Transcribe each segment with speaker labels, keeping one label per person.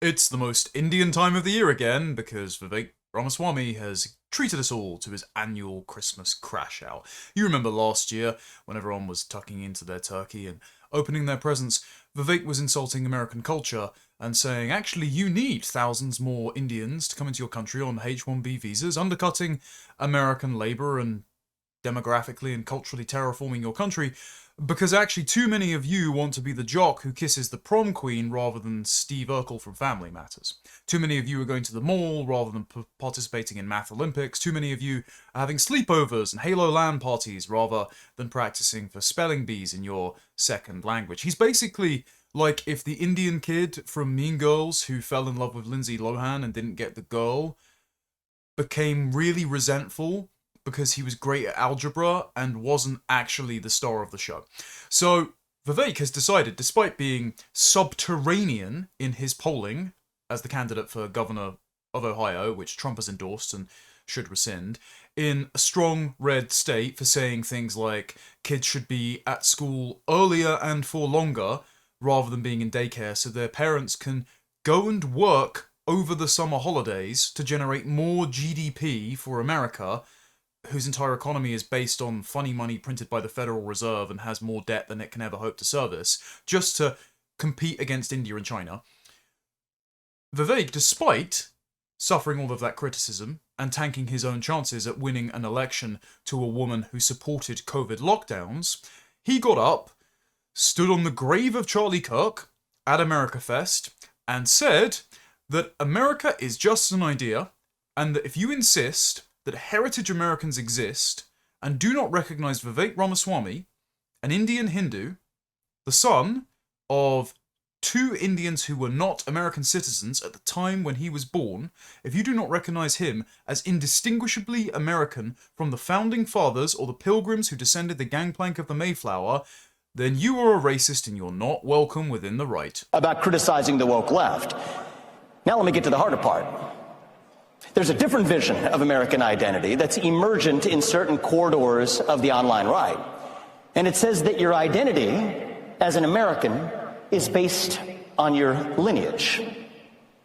Speaker 1: It's the most Indian time of the year again because Vivek Ramaswamy has treated us all to his annual Christmas crash out. You remember last year when everyone was tucking into their turkey and opening their presents, Vivek was insulting American culture and saying, actually, you need thousands more Indians to come into your country on H-1B visas, undercutting American labor and demographically and culturally terraforming your country, because actually too many of you want to be the jock who kisses the prom queen rather than Steve Urkel from Family Matters. Too many of you are going to the mall rather than participating in Math Olympics. Too many of you are having sleepovers and Halo LAN parties rather than practicing for spelling bees in your second language. He's basically like if the Indian kid from Mean Girls who fell in love with Lindsay Lohan and didn't get the girl became really resentful because he was great at algebra and wasn't actually the star of the show. So Vivek has decided, despite being subterranean in his polling as the candidate for governor of Ohio, which Trump has endorsed and should rescind, in a strong red state for saying things like kids should be at school earlier and for longer rather than being in daycare so their parents can go and work over the summer holidays to generate more GDP for America, whose entire economy is based on funny money printed by the Federal Reserve and has more debt than it can ever hope to service, just to compete against India and China. Vivek, despite suffering all of that criticism and tanking his own chances at winning an election to a woman who supported COVID lockdowns, he got up, stood on the grave of Charlie Kirk at America Fest, and said that America is just an idea, and that if you insist that heritage Americans exist and do not recognize Vivek Ramaswamy, an Indian Hindu, the son of two Indians who were not American citizens at the time when he was born, if you do not recognize him as indistinguishably American from the founding fathers or the pilgrims who descended the gangplank of the Mayflower, then you are a racist and you're not welcome within the right.
Speaker 2: About criticizing the woke left. Now let me get to the harder part. There's a different vision of American identity that's emergent in certain corridors of the online right. And it says that your identity as an American is based on your lineage.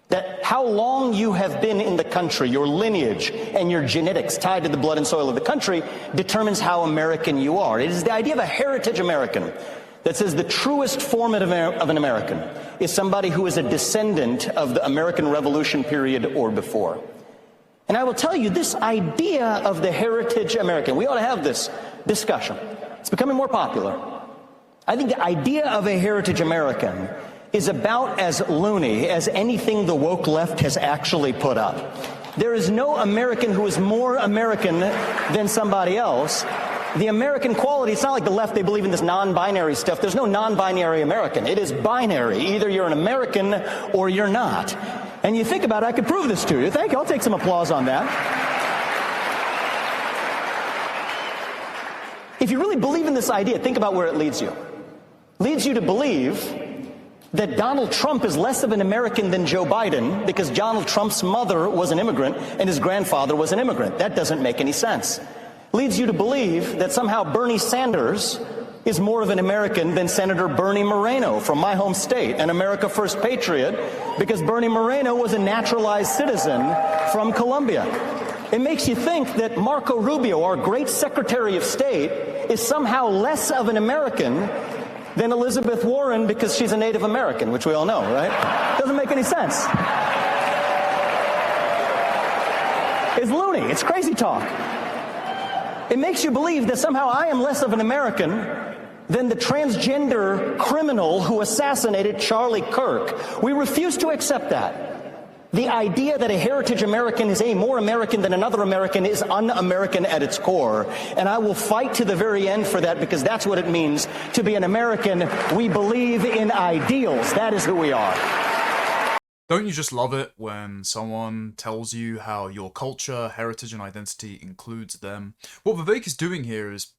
Speaker 2: That how long you have been in the country, your lineage and your genetics tied to the blood and soil of the country determines how American you are. It is the idea of a heritage American that says the truest form of an American is somebody who is a descendant of the American Revolution period or before. And I will tell you, this idea of the heritage American, we ought to have this discussion. It's becoming more popular. I think the idea of a heritage American is about as loony as anything the woke left has actually put up. There is no American who is more American than somebody else. The American quality, it's not like the left, they believe in this non-binary stuff. There's no non-binary American. It is binary. Either you're an American or you're not. And you think about it, I could prove this to you. Thank you. I'll take some applause on that. If you really believe in this idea, think about where it leads you. It leads you to believe that Donald Trump is less of an American than Joe Biden because Donald Trump's mother was an immigrant and his grandfather was an immigrant. That doesn't make any sense. It leads you to believe that somehow Bernie Sanders is more of an American than Senator Bernie Moreno from my home state, an America First patriot, because Bernie Moreno was a naturalized citizen from Colombia. It makes you think that Marco Rubio, our great Secretary of State, is somehow less of an American than Elizabeth Warren because she's a Native American, which we all know, right? Doesn't make any sense. It's loony. It's crazy talk. It makes you believe that somehow I am less of an American than the transgender criminal who assassinated Charlie Kirk. We refuse to accept that. The idea that a heritage American is a more American than another American is un-American at its core. And I will fight to the very end for that because that's what it means to be an American. We believe in ideals. That is who we are.
Speaker 1: Don't you just love it when someone tells you how your culture, heritage, and identity includes them? What Vivek is doing here is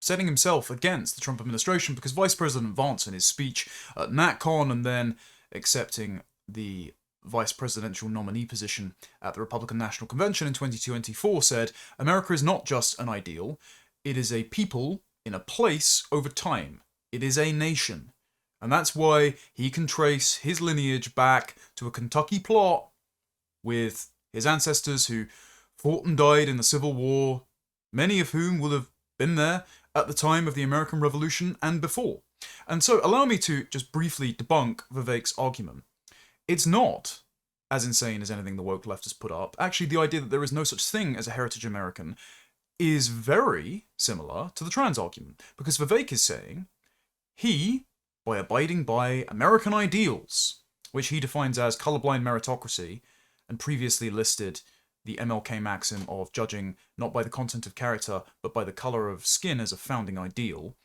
Speaker 1: setting himself against the Trump administration because Vice President Vance in his speech at NatCon and then accepting the vice presidential nominee position at the Republican National Convention in 2024 said, America is not just an ideal, it is a people in a place over time. It is a nation. And that's why he can trace his lineage back to a Kentucky plot with his ancestors who fought and died in the Civil War, many of whom will have been there at the time of the American Revolution and before. And so allow me to just briefly debunk Vivek's argument. It's not as insane as anything the woke left has put up. Actually, the idea that there is no such thing as a heritage American is very similar to the trans argument, because Vivek is saying he, by abiding by American ideals, which he defines as colorblind meritocracy, and previously listed the MLK maxim of judging not by the content of character, but by the color of skin as a founding ideal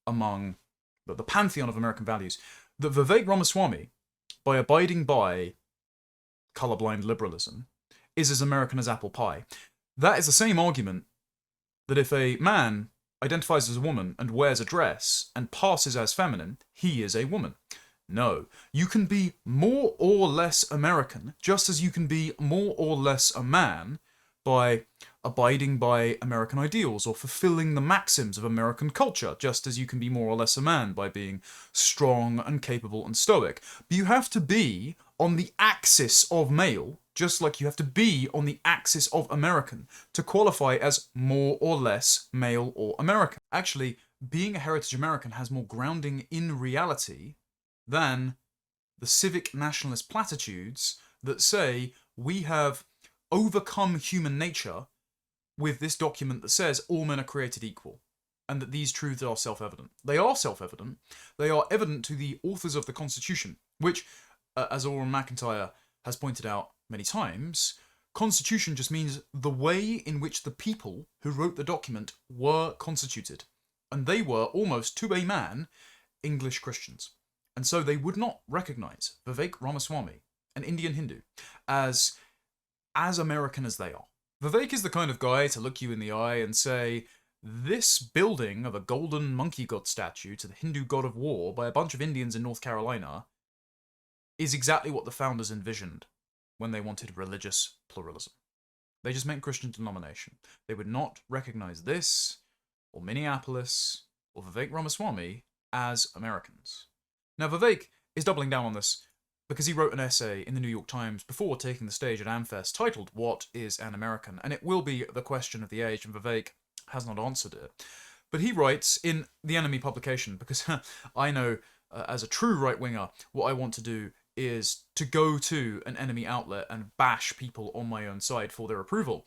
Speaker 1: among the pantheon of American values, that Vivek Ramaswamy, by abiding by colorblind liberalism, is as American as apple pie. That is the same argument that if a man identifies as a woman and wears a dress and passes as feminine, he is a woman. No, you can be more or less American, just as you can be more or less a man by abiding by American ideals or fulfilling the maxims of American culture, just as you can be more or less a man by being strong and capable and stoic. But you have to be on the axis of male, just like you have to be on the axis of American to qualify as more or less male or American. Actually, being a heritage American has more grounding in reality than the civic nationalist platitudes that say we have overcome human nature with this document that says all men are created equal, and that these truths are self-evident. They are self-evident. They are evident to the authors of the Constitution, which, as Oren McIntyre has pointed out many times, Constitution just means the way in which the people who wrote the document were constituted. And they were, almost to a man, English Christians. And so they would not recognize Vivek Ramaswamy, an Indian Hindu, as American as they are. Vivek is the kind of guy to look you in the eye and say, this building of a golden monkey god statue to the Hindu god of war by a bunch of Indians in North Carolina is exactly what the founders envisioned when they wanted religious pluralism. They just meant Christian denomination. They would not recognize this, or Minneapolis, or Vivek Ramaswamy as Americans. Now, Vivek is doubling down on this because he wrote an essay in the New York Times before taking the stage at Amfest titled, What is an American? And it will be the question of the age, and Vivek has not answered it. But he writes in The Enemy publication, because I know, as a true right-winger, what I want to do is to go to an enemy outlet and bash people on my own side for their approval.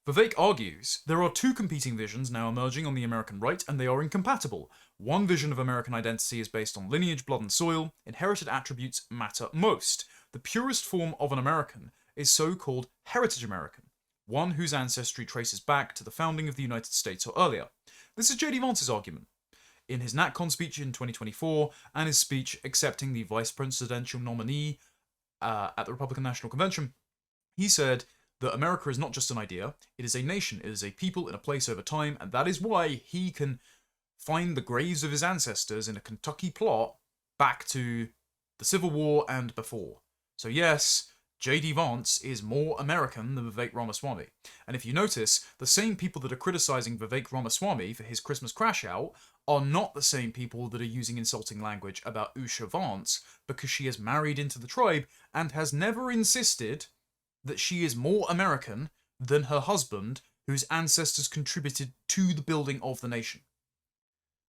Speaker 1: Vivek argues there are two competing visions now emerging on the American right, and they are incompatible. One vision of American identity is based on lineage, blood, and soil. Inherited attributes matter most. The purest form of an American is so-called heritage American, one whose ancestry traces back to the founding of the United States or earlier. This is J.D. Vance's argument in his NatCon speech in 2024 and his speech accepting the vice presidential nominee at the Republican National Convention. He said that America is not just an idea, it is a nation, it is a people in a place over time, and that is why he can find the graves of his ancestors in a Kentucky plot back to the Civil War and before. So yes, J.D. Vance is more American than Vivek Ramaswamy. And if you notice, the same people that are criticizing Vivek Ramaswamy for his Christmas Crashout are not the same people that are using insulting language about Usha Vance because she is married into the tribe and has never insisted that she is more American than her husband, whose ancestors contributed to the building of the nation.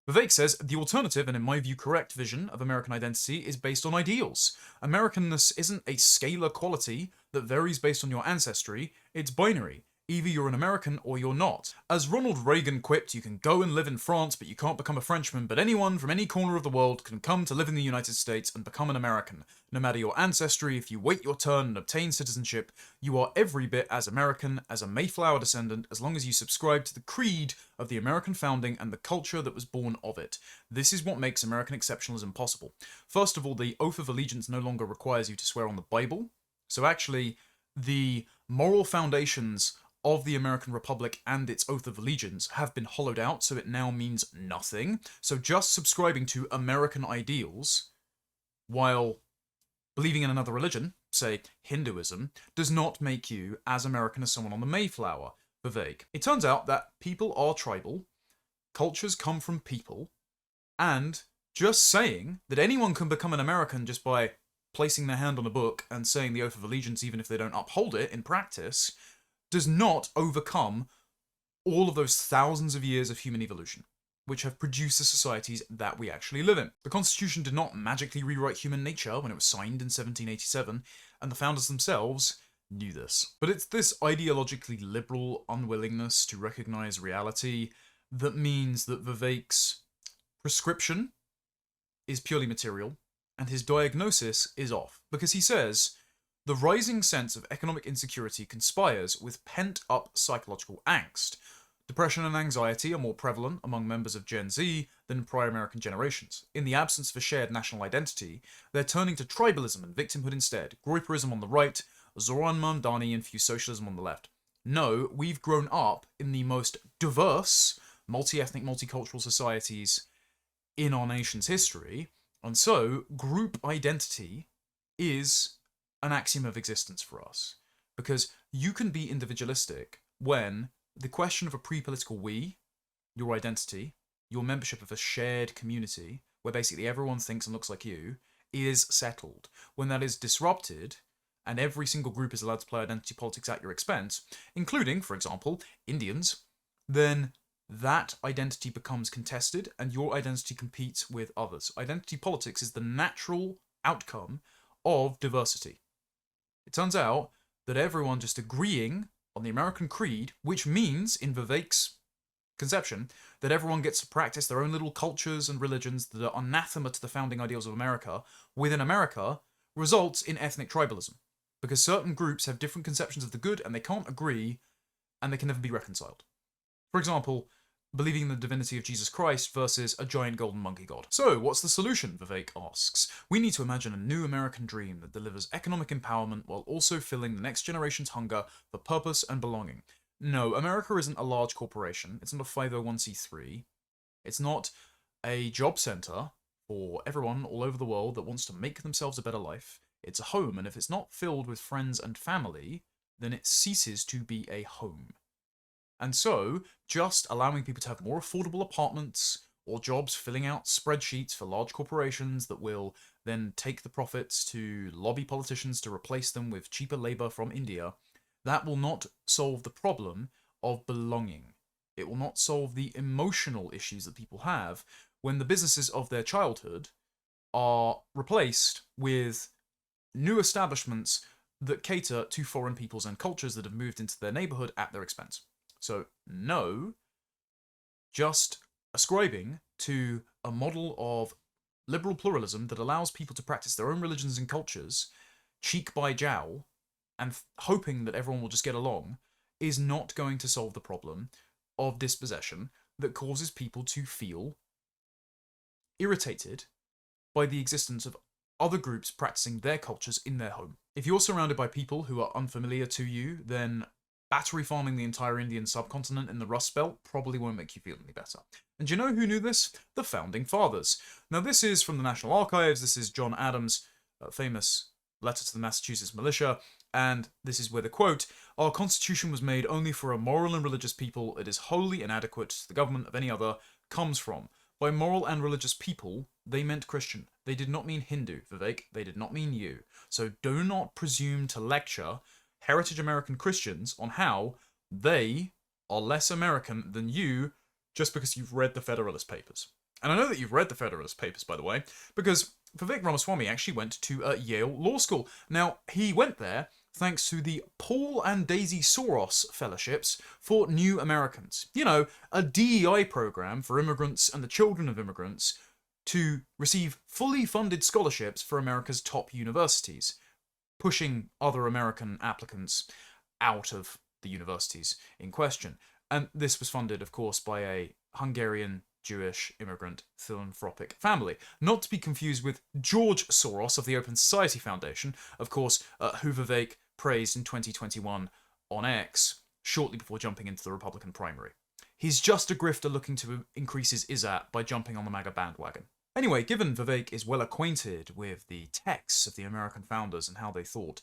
Speaker 1: Vivek says, the alternative, and in my view correct, vision of American identity is based on ideals. Americanness isn't a scalar quality that varies based on your ancestry, it's binary. Either you're an American or you're not. As Ronald Reagan quipped, you can go and live in France, but you can't become a Frenchman, but anyone from any corner of the world can come to live in the United States and become an American. No matter your ancestry, if you wait your turn and obtain citizenship, you are every bit as American as a Mayflower descendant as long as you subscribe to the creed of the American founding and the culture that was born of it. This is what makes American exceptionalism possible. First of all, the oath of allegiance no longer requires you to swear on the Bible, so actually the moral foundations of the American Republic and its oath of allegiance have been hollowed out, so it now means nothing. So just subscribing to American ideals while believing in another religion, say Hinduism, does not make you as American as someone on the Mayflower, Vivek. It turns out that people are tribal, cultures come from people, and Just saying that anyone can become an American just by placing their hand on a book and saying the oath of allegiance, even if they don't uphold it in practice, does not overcome all of those thousands of years of human evolution, which have produced the societies that we actually live in. The Constitution did not magically rewrite human nature when it was signed in 1787, and the founders themselves knew this. But it's this ideologically liberal unwillingness to recognize reality that means that Vivek's prescription is purely material, and his diagnosis is off, because he says, the rising sense of economic insecurity conspires with pent-up psychological angst. Depression and anxiety are more prevalent among members of Gen Z than prior American generations. In the absence of a shared national identity, they're turning to tribalism and victimhood instead, Groyperism on the right, Zoran Mamdani-infused socialism on the left. No, we've grown up in the most diverse, multi-ethnic, multicultural societies in our nation's history, and so group identity is an axiom of existence for us. Because you can be individualistic when the question of a pre-political we, your identity, your membership of a shared community, where basically everyone thinks and looks like you, is settled. When that is disrupted, and every single group is allowed to play identity politics at your expense, including, for example, Indians, then that identity becomes contested and your identity competes with others. Identity politics is the natural outcome of diversity. It turns out that everyone just agreeing on the American creed, which means, in Vivek's conception, that everyone gets to practice their own little cultures and religions that are anathema to the founding ideals of America, within America, results in ethnic tribalism. Because certain groups have different conceptions of the good and they can't agree and they can never be reconciled. For example, believing in the divinity of Jesus Christ versus a giant golden monkey god. So, what's the solution, Vivek asks? We need to imagine a new American dream that delivers economic empowerment while also filling the next generation's hunger for purpose and belonging. No, America isn't a large corporation. It's not a 501c3. It's not a job center for everyone all over the world that wants to make themselves a better life. It's a home, and if it's not filled with friends and family, then it ceases to be a home. And so, just allowing people to have more affordable apartments or jobs filling out spreadsheets for large corporations that will then take the profits to lobby politicians to replace them with cheaper labor from India, that will not solve the problem of belonging. It will not solve the emotional issues that people have when the businesses of their childhood are replaced with new establishments that cater to foreign peoples and cultures that have moved into their neighborhood at their expense. So, no, just ascribing to a model of liberal pluralism that allows people to practice their own religions and cultures, cheek by jowl, and hoping that everyone will just get along, is not going to solve the problem of dispossession that causes people to feel irritated by the existence of other groups practicing their cultures in their home. If you're surrounded by people who are unfamiliar to you, then battery farming the entire Indian subcontinent in the Rust Belt probably won't make you feel any better. And do you know who knew this? The Founding Fathers. Now this is from the National Archives, this is John Adams' famous letter to the Massachusetts militia, and this is where the quote, "Our Constitution was made only for a moral and religious people. It is wholly inadequate to the government of any other," comes from. By moral and religious people, they meant Christian. They did not mean Hindu, Vivek. They did not mean you. So do not presume to lecture heritage American Christians on how they are less American than you just because you've read the Federalist Papers. And I know that you've read the Federalist Papers, by the way, because Vivek Ramaswamy actually went to Yale Law School. Now, he went there thanks to the Paul and Daisy Soros Fellowships for New Americans. You know, a DEI program for immigrants and the children of immigrants to receive fully funded scholarships for America's top universities, pushing other American applicants out of the universities in question. And this was funded, of course, by a Hungarian Jewish immigrant philanthropic family. Not to be confused with George Soros of the Open Society Foundation, of course, who Vivek praised in 2021 on X, shortly before jumping into the Republican primary. He's just a grifter looking to increase his ISAT by jumping on the MAGA bandwagon. Anyway, given Vivek is well acquainted with the texts of the American founders and how they thought,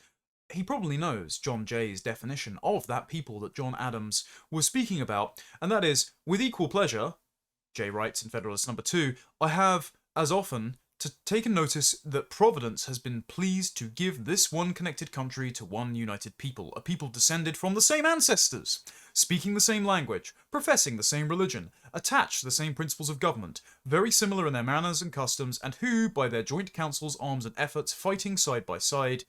Speaker 1: he probably knows John Jay's definition of that people that John Adams was speaking about, and that is, with equal pleasure, Jay writes in Federalist number 2, I have as often to take a notice that Providence has been pleased to give this one connected country to one united people, a people descended from the same ancestors, speaking the same language, professing the same religion, attached to the same principles of government, very similar in their manners and customs, and who, by their joint counsels, arms, and efforts, fighting side by side,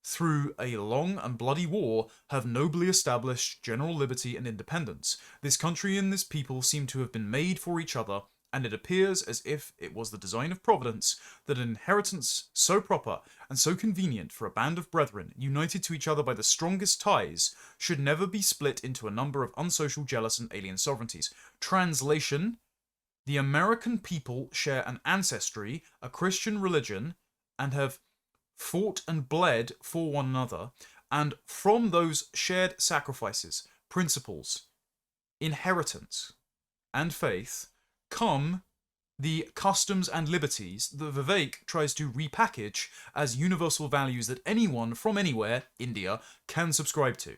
Speaker 1: through a long and bloody war, have nobly established general liberty and independence. This country and this people seem to have been made for each other, and it appears as if it was the design of Providence that an inheritance so proper and so convenient for a band of brethren, united to each other by the strongest ties, should never be split into a number of unsocial, jealous, and alien sovereignties. Translation: the American people share an ancestry, a Christian religion, and have fought and bled for one another, and from those shared sacrifices, principles, inheritance, and faith come the customs and liberties that Vivek tries to repackage as universal values that anyone from anywhere, India, can subscribe to.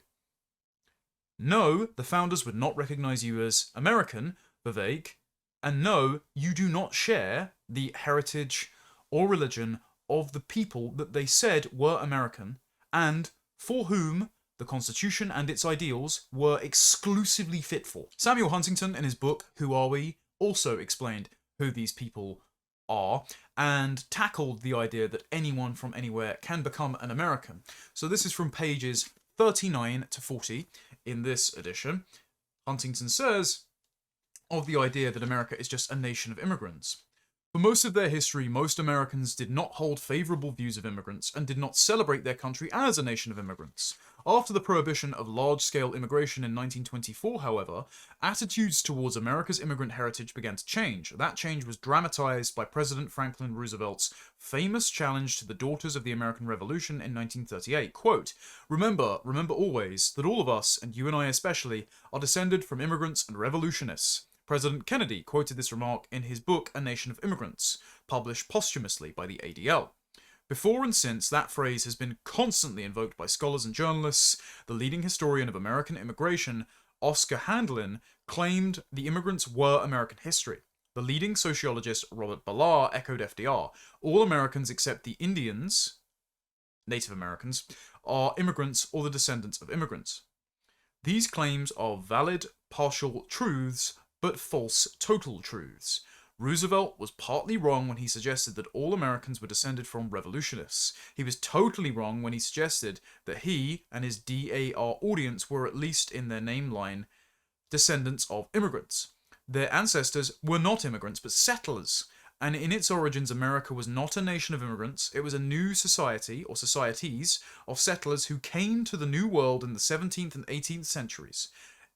Speaker 1: No, the founders would not recognize you as American, Vivek, and no, you do not share the heritage or religion of the people that they said were American, and for whom the Constitution and its ideals were exclusively fit for. Samuel Huntington, in his book Who Are We?, also explained who these people are and tackled the idea that anyone from anywhere can become an American. So this is from pages 39 to 40 in this edition. Huntington says of the idea that America is just a nation of immigrants. For most of their history, most Americans did not hold favourable views of immigrants and did not celebrate their country as a nation of immigrants. After the prohibition of large-scale immigration in 1924, however, attitudes towards America's immigrant heritage began to change. That change was dramatised by President Franklin Roosevelt's famous challenge to the Daughters of the American Revolution in 1938. Quote, remember always, that all of us, and you and I especially, are descended from immigrants and revolutionists. President Kennedy quoted this remark in his book A Nation of Immigrants, published posthumously by the ADL. Before and since, that phrase has been constantly invoked by scholars and journalists. The leading historian of American immigration, Oscar Handlin, claimed the immigrants were American history. The leading sociologist, Robert Ballard, echoed FDR. All Americans except the Indians, Native Americans, are immigrants or the descendants of immigrants. These claims are valid partial truths, but false total truths. Roosevelt was partly wrong when he suggested that all Americans were descended from revolutionists. He was totally wrong when he suggested that he and his DAR audience were, at least in their name line, descendants of immigrants. Their ancestors were not immigrants, but settlers. And in its origins, America was not a nation of immigrants. It was a new society, or societies, of settlers who came to the New World in the 17th and 18th centuries.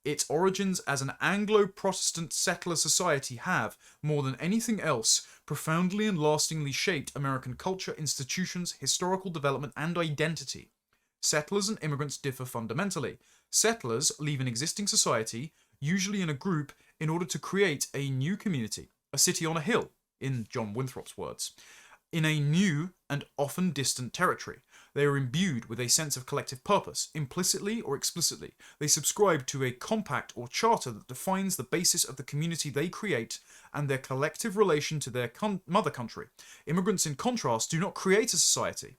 Speaker 1: Its origins as an Anglo-Protestant settler society have, more than anything else, profoundly and lastingly shaped American culture, institutions, historical development, and identity. Settlers and immigrants differ fundamentally. Settlers leave an existing society, usually in a group, in order to create a new community, a city on a hill, in John Winthrop's words, in a new and often distant territory. They are imbued with a sense of collective purpose, implicitly or explicitly. They subscribe to a compact or charter that defines the basis of the community they create and their collective relation to their mother country. Immigrants, in contrast, do not create a society.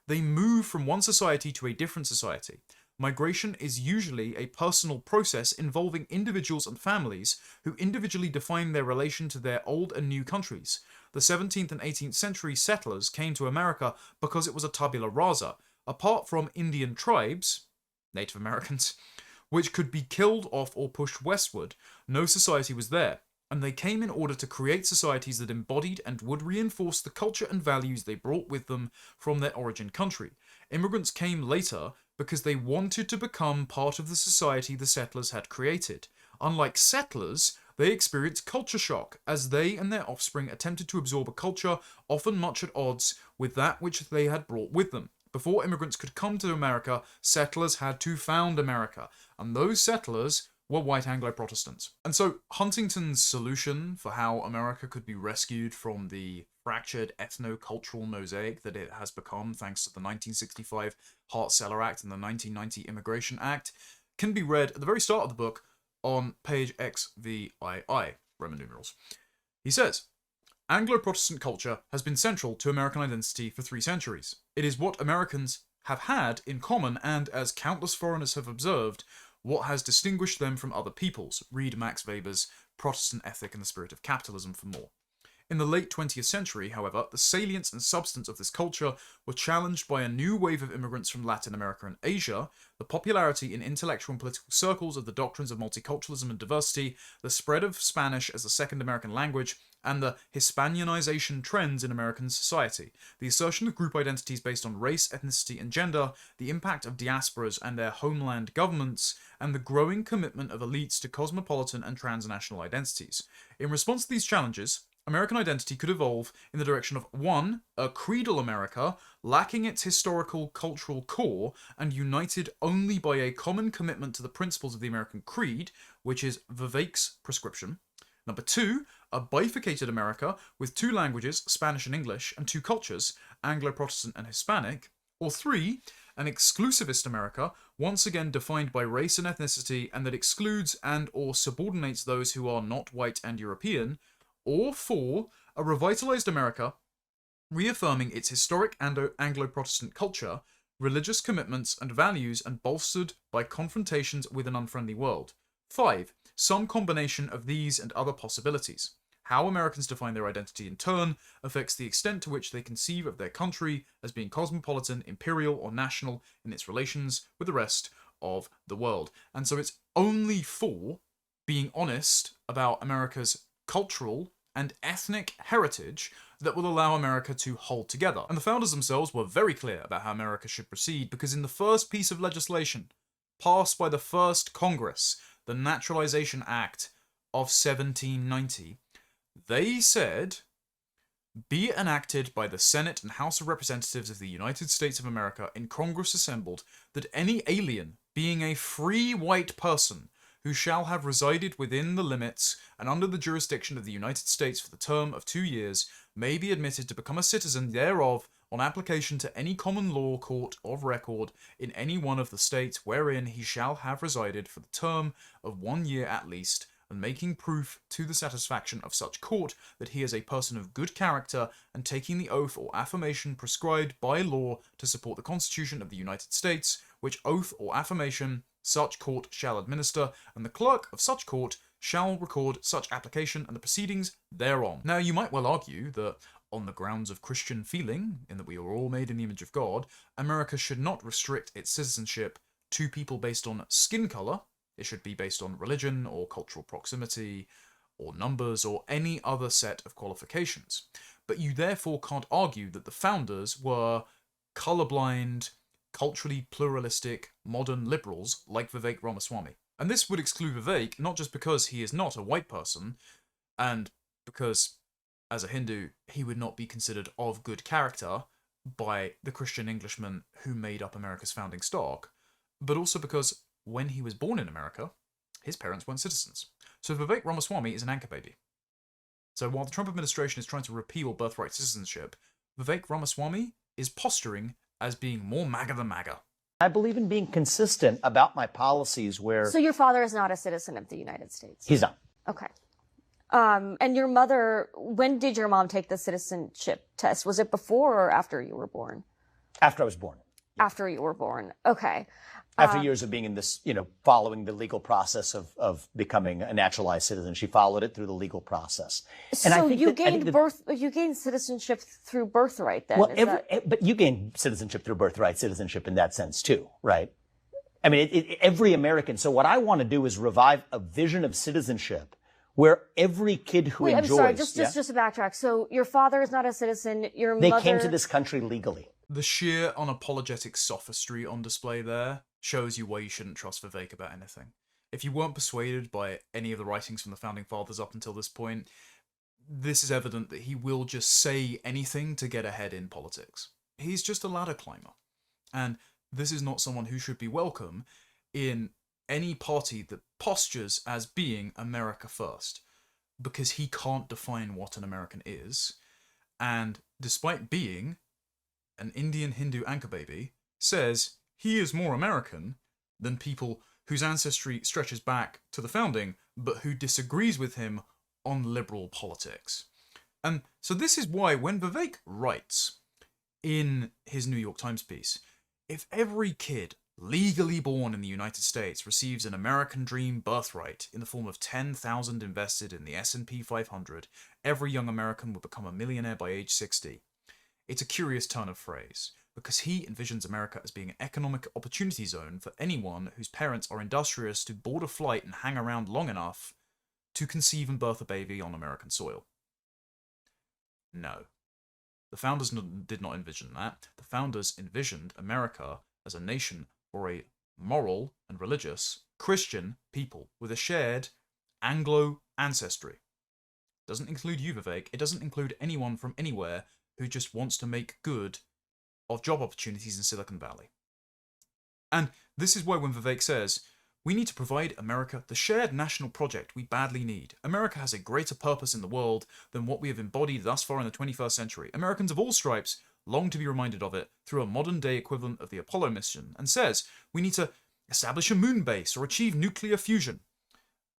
Speaker 1: They move from one society to a different society. Migration is usually a personal process involving individuals and families who individually define their relation to their old and new countries. The 17th and 18th century settlers came to America because it was a tabula rasa. Apart from Indian tribes, Native Americans, which could be killed off or pushed westward, no society was there, and they came in order to create societies that embodied and would reinforce the culture and values they brought with them from their origin country. Immigrants came later because they wanted to become part of the society the settlers had created. Unlike settlers, they experienced culture shock as they and their offspring attempted to absorb a culture often much at odds with that which they had brought with them. Before immigrants could come to America, settlers had to found America, and those settlers were white Anglo-Protestants. And so Huntington's solution for how America could be rescued from the fractured ethno-cultural mosaic that it has become thanks to the 1965 Hart-Celler Act and the 1990 Immigration Act can be read at the very start of the book on page XVII, Roman numerals. He says, Anglo-Protestant culture has been central to American identity for 3 centuries. It is what Americans have had in common and, as countless foreigners have observed, what has distinguished them from other peoples. Read Max Weber's Protestant Ethic and the Spirit of Capitalism for more. In the late 20th century, however, the salience and substance of this culture were challenged by a new wave of immigrants from Latin America and Asia, the popularity in intellectual and political circles of the doctrines of multiculturalism and diversity, the spread of Spanish as a second American language, and the Hispanianization trends in American society, the assertion of group identities based on race, ethnicity, and gender, the impact of diasporas and their homeland governments, and the growing commitment of elites to cosmopolitan and transnational identities. In response to these challenges, American identity could evolve in the direction of 1. A creedal America, lacking its historical cultural core and united only by a common commitment to the principles of the American creed, which is Vivek's prescription. 2. A bifurcated America with 2 languages, Spanish and English, and 2 cultures, Anglo-Protestant and Hispanic. Or 3. An exclusivist America, once again defined by race and ethnicity, and that excludes and or subordinates those who are not white and European. Or 4. A revitalized America, reaffirming its historic Anglo-Protestant culture, religious commitments and values, and bolstered by confrontations with an unfriendly world. 5. Some combination of these and other possibilities. How Americans define their identity in turn affects the extent to which they conceive of their country as being cosmopolitan, imperial, or national in its relations with the rest of the world. And so it's only for being honest about America's cultural and ethnic heritage that will allow America to hold together. And the founders themselves were very clear about how America should proceed, because in the first piece of legislation passed by the first Congress, the Naturalization Act of 1790, they said, "Be it enacted by the Senate and House of Representatives of the United States of America in Congress assembled, that any alien, being a free white person, who shall have resided within the limits and under the jurisdiction of the United States for the term of 2 years, may be admitted to become a citizen thereof on application to any common law court of record in any one of the states wherein he shall have resided for the term of 1 year at least, and making proof to the satisfaction of such court that he is a person of good character, and taking the oath or affirmation prescribed by law to support the Constitution of the United States, which oath or affirmation such court shall administer, and the clerk of such court shall record such application and the proceedings thereon." Now, you might well argue that, on the grounds of Christian feeling, in that we are all made in the image of God, America should not restrict its citizenship to people based on skin colour. It should be based on religion or cultural proximity or numbers or any other set of qualifications. But you therefore can't argue that the founders were colourblind, culturally pluralistic, modern liberals like Vivek Ramaswamy. And this would exclude Vivek not just because he is not a white person, and because, as a Hindu, he would not be considered of good character by the Christian Englishmen who made up America's founding stock, but also because when he was born in America, his parents weren't citizens. So Vivek Ramaswamy is an anchor baby. So while the Trump administration is trying to repeal birthright citizenship, Vivek Ramaswamy is posturing as being more MAGA than MAGA.
Speaker 2: I believe in being consistent about my policies where...
Speaker 3: So your father is not a citizen of the United States?
Speaker 2: He's not.
Speaker 3: Okay. And your mother, when did your mom take the citizenship test? Was it before or after you were born?
Speaker 2: After I was born.
Speaker 3: After you were born. Okay.
Speaker 2: After years of being in this, following the legal process of becoming a naturalized citizen, she followed it through the legal process. And
Speaker 3: so you gained citizenship through birthright then?
Speaker 2: Well, but you gain citizenship through birthright citizenship in that sense too, right? I mean, every American. So what I want to do is revive a vision of citizenship where every kid who enjoys...
Speaker 3: I'm sorry, just to backtrack. So your father is not a citizen,
Speaker 2: They came to this country legally.
Speaker 1: The sheer unapologetic sophistry on display there shows you why you shouldn't trust Vivek about anything. If you weren't persuaded by any of the writings from the Founding Fathers up until this point, this is evident that he will just say anything to get ahead in politics. He's just a ladder climber. And this is not someone who should be welcome in any party that postures as being America first, because he can't define what an American is, and despite being an Indian Hindu anchor baby, says he is more American than people whose ancestry stretches back to the founding, but who disagrees with him on liberal politics. And so this is why when Vivek writes in his New York Times piece, if every kid legally born in the United States receives an American dream birthright in the form of 10,000 invested in the S&P 500, every young American will become a millionaire by age 60. It's a curious turn of phrase, because he envisions America as being an economic opportunity zone for anyone whose parents are industrious to board a flight and hang around long enough to conceive and birth a baby on American soil. No. The founders did not envision that. The founders envisioned America as a nation for a moral and religious Christian people with a shared Anglo ancestry. Doesn't include you, Vivek. It doesn't include anyone from anywhere who just wants to make good of job opportunities in Silicon Valley. And this is why when Vivek says, we need to provide America the shared national project we badly need. America has a greater purpose in the world than what we have embodied thus far in the 21st century. Americans of all stripes long to be reminded of it through a modern-day equivalent of the Apollo mission, and says we need to establish a moon base or achieve nuclear fusion.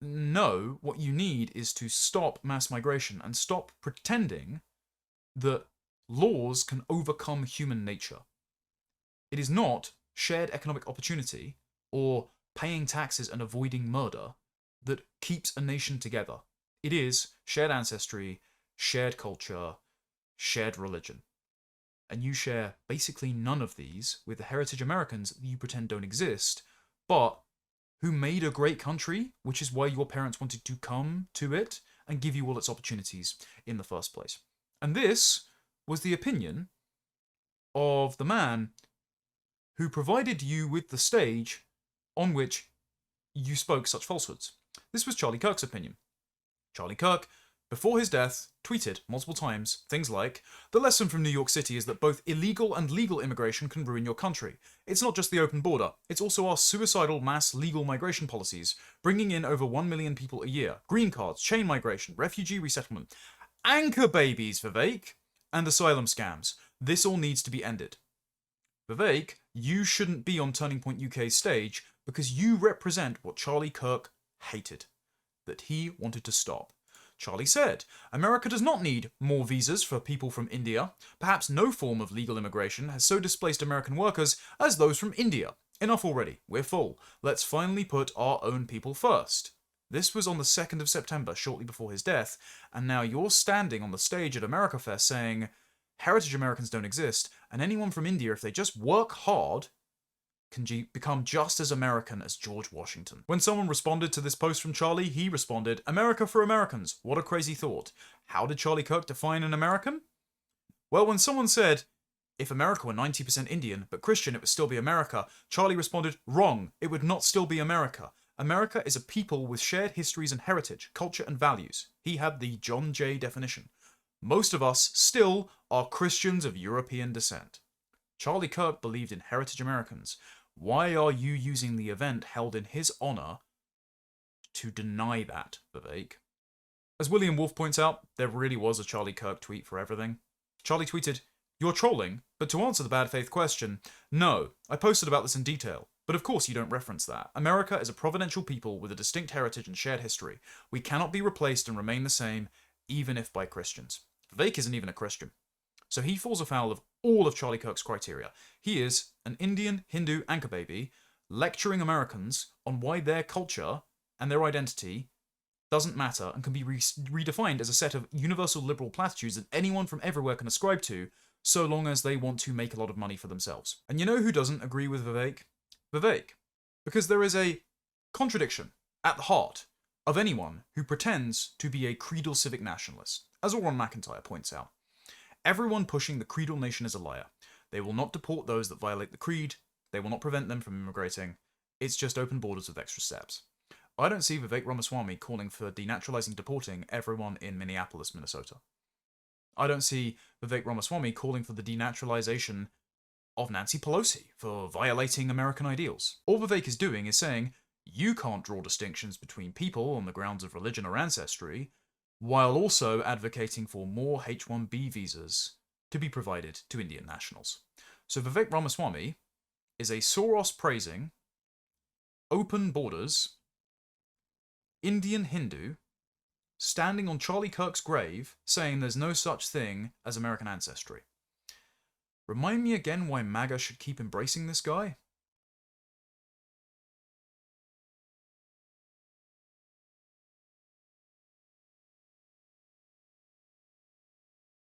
Speaker 1: No, what you need is to stop mass migration and stop pretending that laws can overcome human nature. It is not shared economic opportunity or paying taxes and avoiding murder that keeps a nation together. It is shared ancestry, shared culture, shared religion. And you share basically none of these with the heritage Americans that you pretend don't exist, but who made a great country, which is why your parents wanted to come to it and give you all its opportunities in the first place. And this was the opinion of the man who provided you with the stage on which you spoke such falsehoods. This was Charlie Kirk's opinion. Charlie Kirk, before his death, tweeted multiple times things like, the lesson from New York City is that both illegal and legal immigration can ruin your country. It's not just the open border, it's also our suicidal mass legal migration policies, bringing in over 1 million people a year, green cards, chain migration, refugee resettlement, anchor babies, Vivek, and asylum scams. This all needs to be ended. Vivek, you shouldn't be on Turning Point UK's stage because you represent what Charlie Kirk hated, that he wanted to stop. Charlie said, America does not need more visas for people from India. Perhaps no form of legal immigration has so displaced American workers as those from India. Enough already. We're full. Let's finally put our own people first. This was on the 2nd of September, shortly before his death, and now you're standing on the stage at America Fest saying, heritage Americans don't exist, and anyone from India, if they just work hard, can become just as American as George Washington. When someone responded to this post from Charlie, he responded, America for Americans. What a crazy thought. How did Charlie Kirk define an American? Well, when someone said, if America were 90% Indian, but Christian, it would still be America, Charlie responded, wrong. It would not still be America. America is a people with shared histories and heritage, culture and values. He had the John Jay definition. Most of us still are Christians of European descent. Charlie Kirk believed in heritage Americans. Why are you using the event held in his honor to deny that, Vivek? As William Wolf points out, there really was a Charlie Kirk tweet for everything. Charlie tweeted, you're trolling, but to answer the bad faith question, no, I posted about this in detail. But of course you don't reference that. America is a providential people with a distinct heritage and shared history. We cannot be replaced and remain the same, even if by Christians. Vivek isn't even a Christian. So he falls afoul of all of Charlie Kirk's criteria. He is an Indian Hindu anchor baby lecturing Americans on why their culture and their identity doesn't matter and can be redefined as a set of universal liberal platitudes that anyone from everywhere can ascribe to, so long as they want to make a lot of money for themselves. And you know who doesn't agree with Vivek? Vivek. Because there is a contradiction at the heart of anyone who pretends to be a creedal civic nationalist, as Oren McIntyre points out. Everyone pushing the creedal nation is a liar. They will not deport those that violate the creed. They will not prevent them from immigrating. It's just open borders with extra steps. I don't see Vivek Ramaswamy calling for denaturalizing, deporting everyone in Minneapolis, Minnesota. I don't see Vivek Ramaswamy calling for the denaturalization of Nancy Pelosi for violating American ideals. All Vivek is doing is saying, you can't draw distinctions between people on the grounds of religion or ancestry, while also advocating for more H-1B visas to be provided to Indian nationals. So Vivek Ramaswamy is a Soros-praising, open borders, Indian Hindu, standing on Charlie Kirk's grave saying there's no such thing as American ancestry. Remind me again why MAGA should keep embracing this guy?